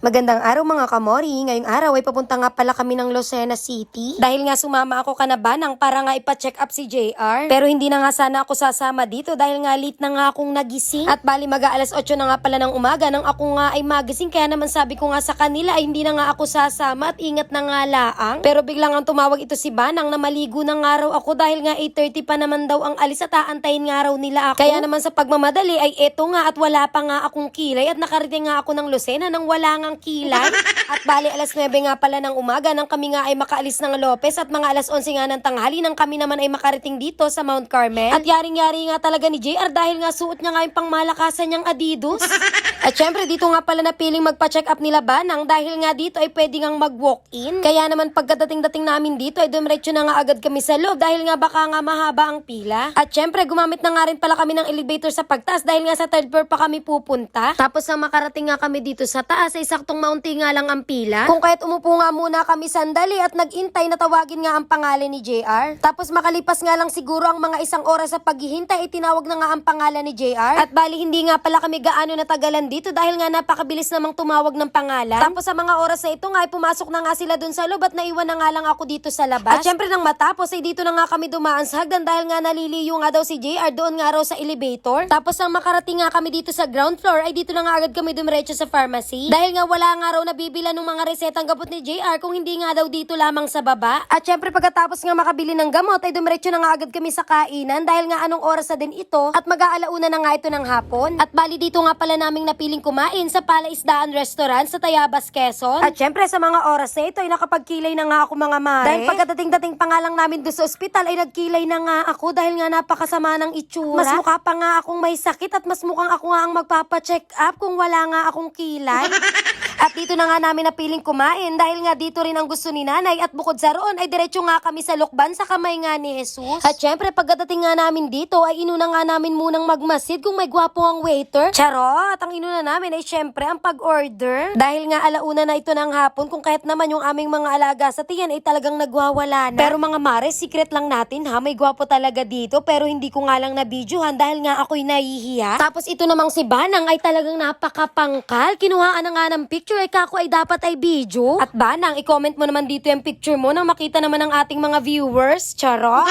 Magandang araw mga kamori. Ngayong araw ay papunta nga pala kami ng Lucena City. Dahil nga sumama ako kanabanang para nga ipa-check up si JR. Pero hindi na nga sana ako sasama dito dahil nga late na nga akong nagising. At bali mag-aalas 8 na nga pala ng umaga nang ako nga ay magising. Kaya naman sabi ko nga sa kanila ay hindi na nga ako sasama at ingat na nga laang. Pero biglang ang tumawag ito si Banang na maligo na nga raw ako dahil nga 8:30 pa naman daw ang alis at aantayin nga raw nila ako. Kaya naman sa pagmamadali ay eto nga at wala pa nga akong kilay at nakarating nga ako ng Lucena nang wala nga kilay. At bali alas 9 nga pala ng umaga nang kami nga ay makaalis ng Lopez at mga alas 11 nga ng tanghali nang kami naman ay makarating dito sa Mount Carmel. At yaring-yari nga talaga ni JR dahil nga suot niya nga yung pangmalakasan niyang Adidas. At syempre dito nga pala napiling magpa-check up nila Banang dahil nga dito ay pwede ngang mag-walk-in. Kaya naman pagkadating-dating namin dito ay dumiretso na nga agad kami sa loob dahil nga baka nga mahaba ang pila. At syempre gumamit na nga rin pala kami ng elevator sa pagtaas dahil nga sa third floor pa kami pupunta. Tapos nang makarating nga kami dito sa taas ay saktong maunti nga lang ang pila. Kung kaya't umupo nga muna kami sandali at nag-intay na tawagin nga ang pangalan ni JR. Tapos makalipas nga lang siguro ang mga isang oras sa paghihintay ay tinawag na nga ang pangalan ni JR. At bali hindi nga pala kami gaano natagalan dito dahil nga napakabilis namang tumawag ng pangalan. Tapos sa mga oras na ito nga ay pumasok na nga sila dun sa loob at naiwan na nga lang ako dito sa labas. At syempre nang matapos ay dito na nga kami dumaan sa hagdan dahil nga naliliyo nga daw si JR doon nga raw sa elevator. Tapos nang makarating nga kami dito sa ground floor ay dito na nga agad kami dumiretso sa pharmacy. Dahil nga wala nga raw nabibila ng mga resetang gamot ni JR kung hindi nga daw dito lamang sa baba. At syempre pagkatapos nga makabili ng gamot ay dumiretso na nga agad kami sa kainan dahil nga anong oras na din ito at mag-aalauna na nga ito ng hapon. At bali dito nga pala naming napiling kumain sa Palaisdaan Restaurant sa Tayabas, Quezon. At syempre sa mga oras na ito ay nakapagkilay na nga ako mga mare. Dahil pagkadating-dating pa nga lang namin doon sa ospital ay nagkilay na nga ako dahil nga napakasama ng itsura. Mas mukha pa nga akong may sakit at mas mukhang ako nga ang magpapacheck up kung wala nga akong kilay. At dito na nga namin napiling kumain dahil nga dito rin ang gusto ni nanay at bukod sa roon ay diretso nga kami sa lukban sa kamay nga ni Jesus. At syempre pagdating nga namin dito ay inuna nga namin munang magmasid kung may gwapo ang waiter. Charot! Ang inuna namin ay syempre ang pag-order. Dahil nga alauna na ito ng hapon kung kahit naman yung aming mga alaga sa tiyan ay talagang nagwawala na. Pero mga mare, secret lang natin ha, may gwapo talaga dito pero hindi ko nga lang na-videohan dahil nga ako'y nahihiya. Tapos ito namang si Banang ay talagang napakapangkal. Kinuhaan na nga ng picture ay kako ay dapat ay video. At Banang, i-comment mo naman dito yung picture mo nang makita naman ng ating mga viewers. Charot!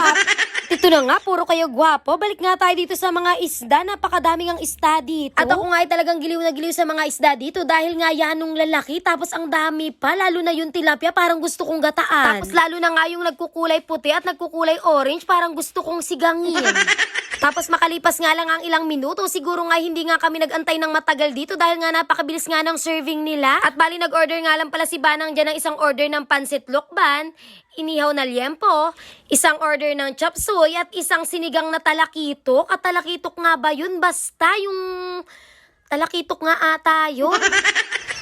Ito na nga, puro kayo gwapo. Balik nga tayo dito sa mga isda. Napakadaming ang isda dito. At ako nga ay talagang giliw na giliw sa mga isda dito dahil nga yan nung lalaki. Tapos ang dami pa, lalo na yung tilapia, parang gusto kong gataan. Tapos lalo na nga yung nagkukulay puti at nagkukulay orange, parang gusto kong sigangin. Tapos makalipas nga lang ang ilang minuto, siguro nga hindi nga kami nag-antay ng matagal dito dahil nga napakabilis nga ng serving nila. At bali nag-order nga lang pala si Banang dyan ng isang order ng pansit lukban, inihaw na liempo, isang order ng chop suey at isang sinigang na talakitok. At talakitok nga ba yun? Basta yung talakitok nga ata yun.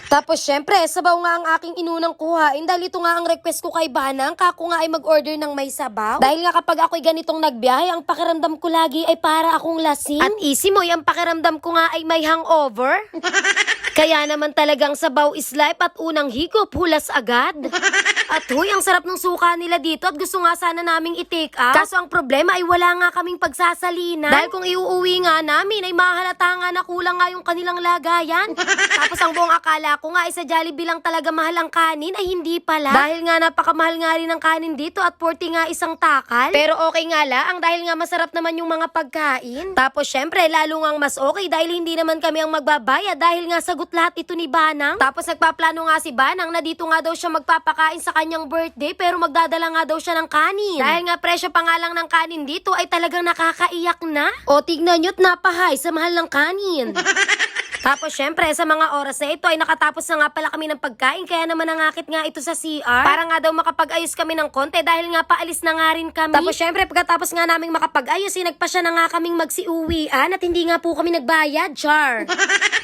Tapos syempre, sabaw nga ang aking inunang kuhain dahil ito nga ang request ko kay Banang, kako nga ay mag-order ng may sabaw. Dahil nga kapag ako'y ganitong nagbiyahe, ang pakiramdam ko lagi ay para akong lasing. At easy mo, ang pakiramdam ko nga ay may hangover. Kaya naman talagang sabaw is life at unang higop, hulas agad. At huy, ang sarap ng suka nila dito at gusto nga sana naming i-take out. Kaso ang problema ay wala nga kaming pagsasalinan. Dahil kung iuuwi nga namin ay mahalata nga na kulang nga yung kanilang lagayan. Tapos ang buong akala ko nga ay sa Jollibee lang talaga mahal ang kanin ay hindi pala. Dahil nga napakamahal nga rin ang kanin dito at 40 nga isang takal. Pero okay nga lang dahil nga masarap naman yung mga pagkain. Tapos syempre lalo nga mas okay dahil hindi naman kami ang magbabayad dahil nga sagot lahat ito ni Banang. Tapos nagpaplano nga si Banang na dito nga daw siya magpapakain sa kanyang birthday pero magdadala nga daw siya ng kanin. Dahil nga presyo pa nga lang ng kanin dito ay talagang nakakaiyak na. O tignan nyo't napahay sa mahal ng kanin. Tapos syempre sa mga oras na ito ay nakatapos na nga pala kami ng pagkain kaya naman nangakit nga ito sa CR. Para nga daw makapag-ayos kami ng konti dahil nga paalis na nga rin kami. Tapos syempre pagkatapos nga naming makapag-ayos nagpasya na nga kaming magsiuwian at hindi nga po kami nagbayad, char.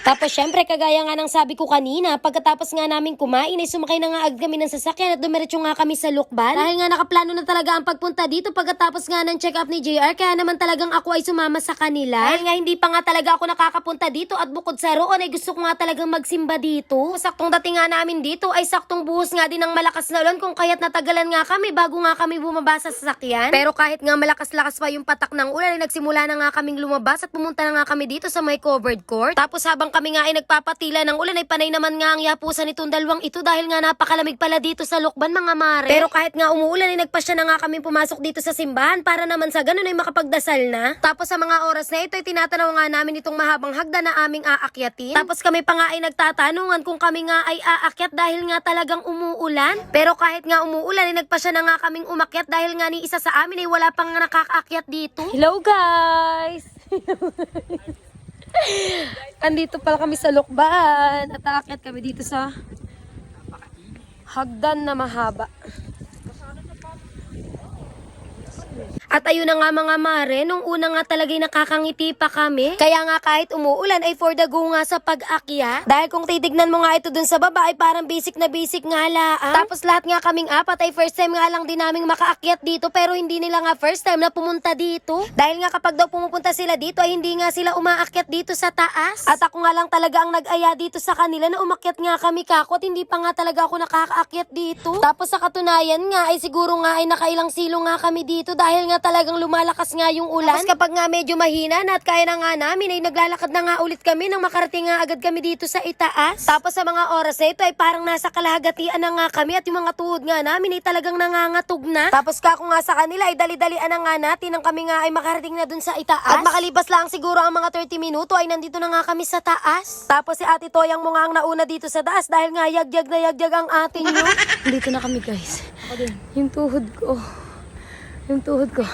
Tapos syempre kagaya nga ng sabi ko kanina, pagkatapos nga naming kumain ay sumakay na nga agad kami ng sasakyan at dumiretso nga kami sa Lukban. Dahil nga nakaplano na talaga ang pagpunta dito pagkatapos nga ng check-up ni JR kaya naman talagang ako ay sumama sa kanila. Dahil nga hindi pa nga talaga ako nakakapunta dito at bukod sa naroon ay gusto ko nga talagang magsimba dito. Saktong dating nga namin dito ay saktong buhos nga din ng malakas na ulan kung kaya't natagalan nga kami bago nga kami bumaba sa sasakyan. Pero kahit nga malakas-lakas pa yung patak ng ulan ay nagsimula na nga kaming lumabas at pumunta na nga kami dito sa may covered court. Tapos habang kami nga ay nagpapatila ng ulan ay panay naman nga ang yapusan nitong dalawang ito dahil nga napakalamig pala dito sa Lukban mga mare. Pero kahit nga umuulan ay nagpasya na nga kami pumasok dito sa simbahan para naman sa ganun ay makapagdasal na. Tapos sa mga oras na ito ay tinatanaw nga namin itong mahabang hagdan na aming aakyatin. Tapos kami pa nga ay nagtatanungan kung kami nga ay aakyat dahil nga talagang umuulan. Pero kahit nga umuulan ay nagpasya na nga kaming umakyat dahil nga ni isa sa amin ay wala pang nakakaakyat dito. Hello guys! Andito pala kami sa Lukban at aakyat kami dito sa hagdan na mahaba. At ayun na nga mga mare, nung una nga talaga'y nakakangiti pa kami. Kaya nga kahit umuulan ay for the go nga sa pag-akya. Dahil kung titignan mo nga ito dun sa baba ay parang basic na basic nga laang. Tapos lahat nga kaming apat ay first time nga lang din naming makaakyat dito pero hindi nila nga first time na pumunta dito. Dahil nga kapag daw pumupunta sila dito ay hindi nga sila umaakyat dito sa taas. At ako nga lang talaga ang nag-aya dito sa kanila na umakyat nga kami kako at hindi pa nga talaga ako nakakaakyat dito. Tapos sa katunayan nga ay siguro nga ay nakailang silo nga kami dito dahil nga talagang lumalakas nga yung ulan. Tapos kapag nga medyo mahina na at kaya na nga namin ay naglalakad na nga ulit kami nang makarating nga agad kami dito sa itaas. Tapos sa mga oras na ito ay parang nasa kalahagatian na nga kami at yung mga tuhod nga namin ay talagang nangangatog na. Tapos kako nga sa kanila ay dali-dalian na nga natin nang kami nga ay makarating na dun sa itaas. At makalipas lang siguro ang mga 30 minuto ay nandito na nga kami sa taas. Tapos si Ate Toyang mo nga ang nauna dito sa taas dahil nga yagyag na yagyag ang atin nyo. Dito na kami guys. Yung tuhod ko. Yung tuhod ko.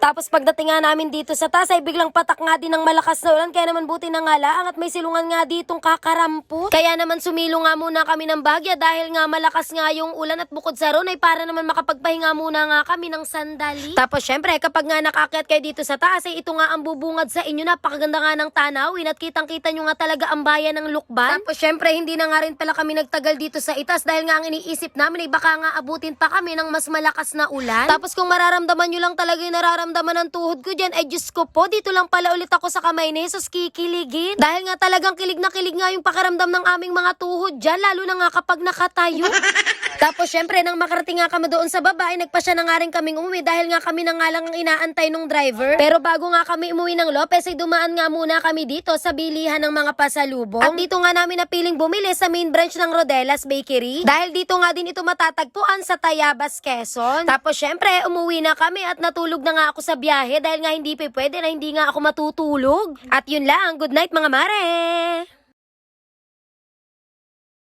Tapos pagdating nga namin dito sa taas ay biglang patak nga din ng malakas na ulan kaya naman buti na nga laang at may silungan nga ditong kakarampot. Kaya naman sumilo nga muna kami ng bagya dahil nga malakas nga yung ulan at bukod sa ron ay para naman makapagpahinga muna nga kami ng sandali. Tapos syempre kapag nga nakakyat kayo dito sa taas ay ito nga ang bubungad sa inyo, napakaganda nga ng tanawin at kitang-kita nyo nga talaga ang bayan ng Lukban. Tapos syempre hindi na nga rin pala kami nagtagal dito sa itaas dahil nga ang iniisip namin ay baka nga abutin pa kami ng mas malakas na ulan. Tapos kung mararamdaman nyo lang talaga yung nararamdaman ng tuhod ko dyan, ay Diyos ko po, dito lang pala ulit ako sa kamay ni Jesus kikiligin. Dahil nga talagang kilig na kilig nga yung pakiramdam ng aming mga tuhod dyan, lalo na nga kapag nakatayo. Tapos syempre, nang makarating nga kami doon sa baba, ay nagpasya na nga rin kaming umuwi dahil nga kami na nga lang ang inaantay ng driver. Pero bago nga kami umuwi ng Lopez, ay dumaan nga muna kami dito sa bilihan ng mga pasalubong. At dito nga namin napiling bumili sa main branch ng Rodelas Bakery. Dahil dito nga din ito matatagpuan sa Tayabas, Quezon. Tapos syempre, umuwi na kami at natulog na nga ako sa biyahe dahil nga hindi pa pwede na hindi nga ako matutulog. At yun lang, good night mga mare!